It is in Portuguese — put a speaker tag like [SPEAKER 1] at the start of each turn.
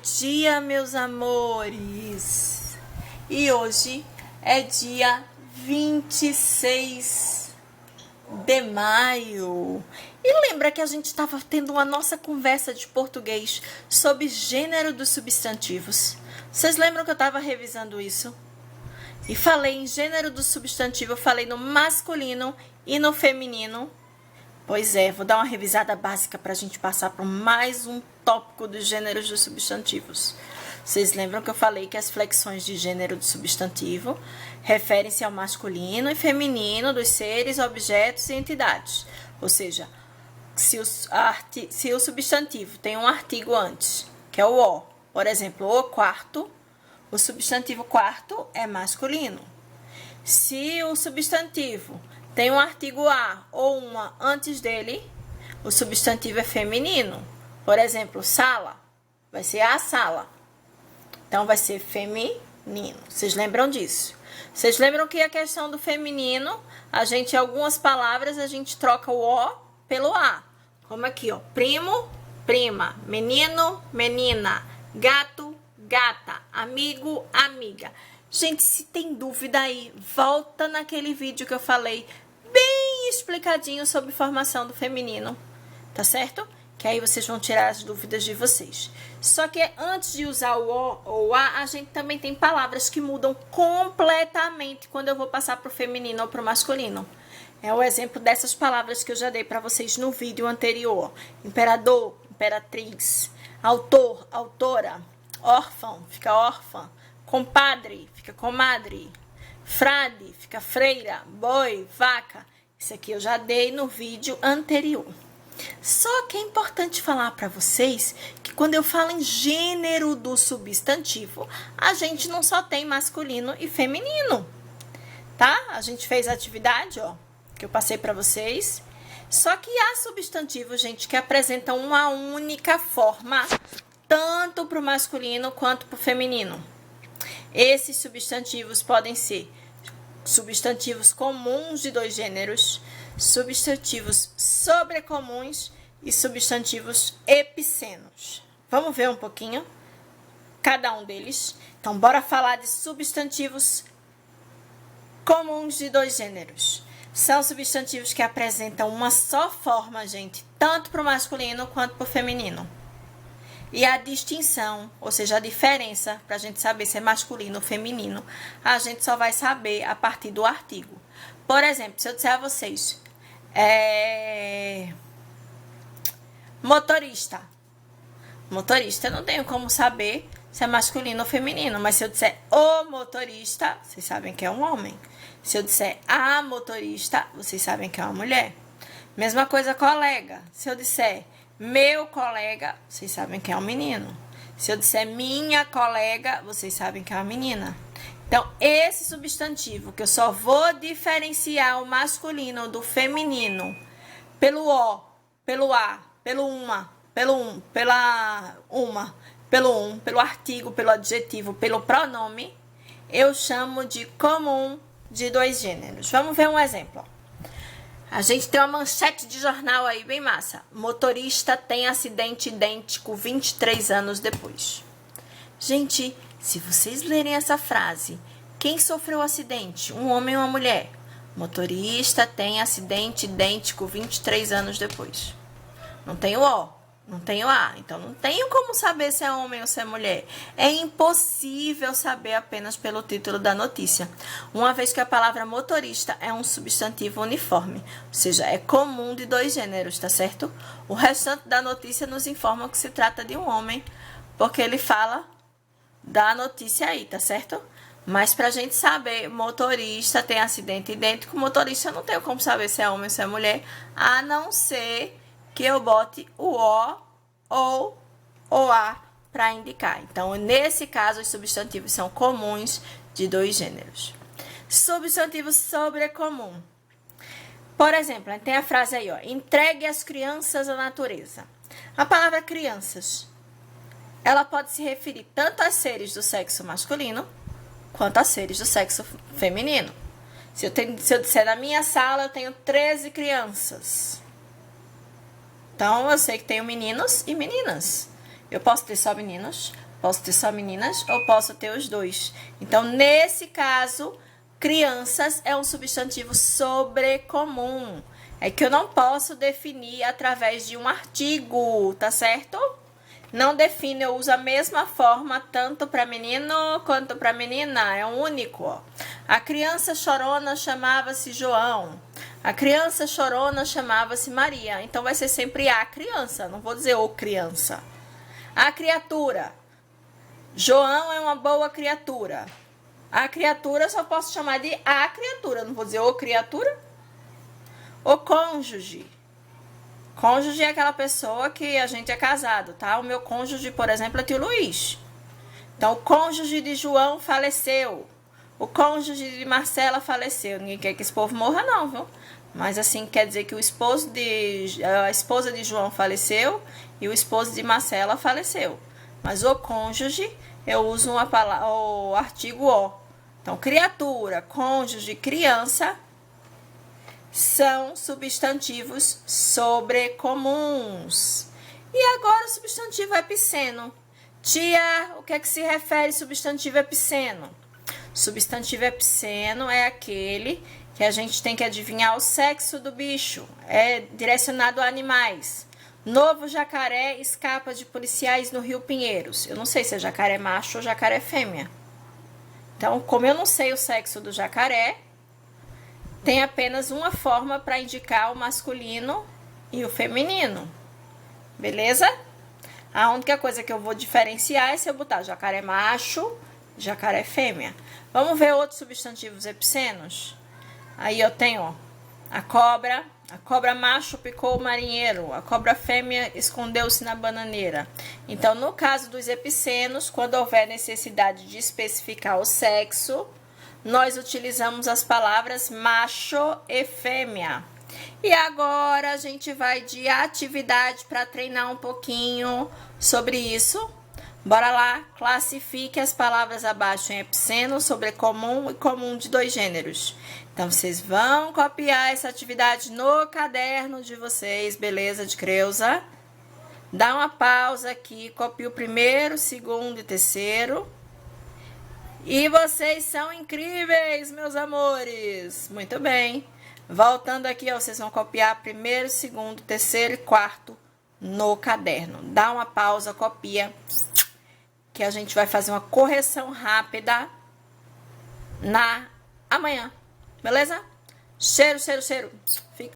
[SPEAKER 1] dia, meus amores! E hoje é dia 26 de maio. E lembra que a gente estava tendo uma nossa conversa de português sobre gênero dos substantivos? Vocês lembram que eu estava revisando isso? E falei em gênero do substantivo, eu falei no masculino e no feminino. Pois é, vou dar uma revisada básica para a gente passar por mais um tópico dos gêneros dos substantivos. Vocês lembram que eu falei que as flexões de gênero do substantivo referem-se ao masculino e feminino dos seres, objetos e entidades. Ou seja, se o substantivo tem um artigo antes, que é o O, por exemplo, o quarto, o substantivo quarto é masculino. Se o substantivo tem um artigo a ou uma antes dele, o substantivo é feminino. Por exemplo, sala, vai ser a sala. Então, vai ser feminino. Vocês lembram disso? Vocês lembram que a questão do feminino, em algumas palavras, a gente troca o O pelo A. Como aqui, ó. Primo, prima. Menino, menina. Gato, gata. Amigo, amiga. Gente, se tem dúvida aí, volta naquele vídeo que eu falei bem explicadinho sobre formação do feminino, tá certo? Que aí vocês vão tirar as dúvidas de vocês. Só que antes de usar o O ou o A, a gente também tem palavras que mudam completamente quando eu vou passar pro feminino ou pro masculino. É o exemplo dessas palavras que eu já dei para vocês no vídeo anterior. Imperador, imperatriz, autor, autora, órfão, fica órfã. Compadre, fica comadre. Frade, fica freira. Boi, vaca. Isso aqui eu já dei no vídeo anterior. Só que é importante falar para vocês que quando eu falo em gênero do substantivo, a gente não só tem masculino e feminino, tá? A gente fez a atividade, ó, que eu passei para vocês. Só que há substantivos, gente, que apresentam uma única forma, tanto para o masculino quanto para o feminino. Esses substantivos podem ser substantivos comuns de dois gêneros, substantivos sobrecomuns e substantivos epicenos. Vamos ver um pouquinho cada um deles. Então, bora falar de substantivos comuns de dois gêneros. São substantivos que apresentam uma só forma, gente, tanto para o masculino quanto para o feminino. E a distinção, ou seja, a diferença, para a gente saber se é masculino ou feminino, a gente só vai saber a partir do artigo. Por exemplo, se eu disser a vocês, motorista. Motorista, eu não tenho como saber se é masculino ou feminino, mas se eu disser o motorista, vocês sabem que é um homem. Se eu disser a motorista, vocês sabem que é uma mulher. Mesma coisa, colega. Se eu disser meu colega, vocês sabem que é um menino. Se eu disser minha colega, vocês sabem que é uma menina. Então, esse substantivo que eu só vou diferenciar o masculino do feminino pelo O, pelo A, pelo uma, pelo um, pela uma, pelo um, pelo artigo, pelo adjetivo, pelo pronome, eu chamo de comum de dois gêneros. Vamos ver um exemplo. A gente tem uma manchete de jornal aí bem massa. Motorista tem acidente idêntico 23 anos depois. Gente, se vocês lerem essa frase, quem sofreu o acidente? Um homem ou uma mulher? Motorista tem acidente idêntico 23 anos depois. Não tem o O, não tem o A. Então, não tenho como saber se é homem ou se é mulher. É impossível saber apenas pelo título da notícia. Uma vez que a palavra motorista é um substantivo uniforme. Ou seja, é comum de dois gêneros, tá certo? O restante da notícia nos informa que se trata de um homem, porque ele fala da notícia aí, tá certo? Mas pra gente saber, motorista tem acidente idêntico, motorista eu não tenho como saber se é homem ou se é mulher, a não ser que eu bote o O ou o A para indicar. Então, nesse caso, os substantivos são comuns de dois gêneros. Substantivo sobrecomum. Por exemplo, tem a frase aí, ó, entregue as crianças à natureza. A palavra crianças, ela pode se referir tanto a seres do sexo masculino quanto a seres do sexo feminino. Se eu disser na minha sala, eu tenho 13 crianças. Então, eu sei que tenho meninos e meninas. Eu posso ter só meninos, Posso ter só meninas ou posso ter os dois. Então, nesse caso, crianças é um substantivo sobrecomum. É que eu não posso definir através de um artigo, tá certo? Não defino, eu uso a mesma forma tanto para menino quanto para menina. É único, ó. A criança chorona chamava-se João. A criança chorona chamava-se Maria. Então, vai ser sempre a criança, não vou dizer o criança. A criatura. João é uma boa criatura. A criatura eu só posso chamar de a criatura, não vou dizer o criatura. O cônjuge. Cônjuge é aquela pessoa que a gente é casado, tá? O meu cônjuge, por exemplo, é tio Luiz. Então, o cônjuge de João faleceu. O cônjuge de Marcela faleceu. Ninguém quer que esse povo morra, não, viu? Mas assim, quer dizer que a esposa de João faleceu e o esposo de Marcela faleceu. Mas o cônjuge, eu uso o artigo o. Então, criatura, cônjuge, criança são substantivos sobrecomuns. E agora o substantivo epiceno. Tia, o que é que se refere substantivo epiceno? Substantivo epiceno é aquele que a gente tem que adivinhar o sexo do bicho. É direcionado a animais. Novo jacaré escapa de policiais no Rio Pinheiros. Eu não sei se é jacaré macho ou jacaré fêmea. Então, como eu não sei o sexo do jacaré, tem apenas uma forma para indicar o masculino e o feminino. Beleza? A única coisa que eu vou diferenciar é se eu botar jacaré macho, jacaré fêmea. Vamos ver outros substantivos epicenos? Aí eu tenho, ó, a cobra macho picou o marinheiro, a cobra fêmea escondeu-se na bananeira. Então, no caso dos epicenos, quando houver necessidade de especificar o sexo, nós utilizamos as palavras macho e fêmea. E agora a gente vai de atividade para treinar um pouquinho sobre isso. Bora lá, classifique as palavras abaixo em epiceno, sobrecomum e comum de dois gêneros. Então, vocês vão copiar essa atividade no caderno de vocês, beleza, de Creuza? Dá uma pausa aqui, copia o primeiro, segundo e terceiro. E vocês são incríveis, meus amores! Muito bem. Voltando aqui, ó, vocês vão copiar primeiro, segundo, terceiro e quarto no caderno. Dá uma pausa, copia, que a gente vai fazer uma correção rápida amanhã. Beleza? Cheiro, cheiro, cheiro. Fica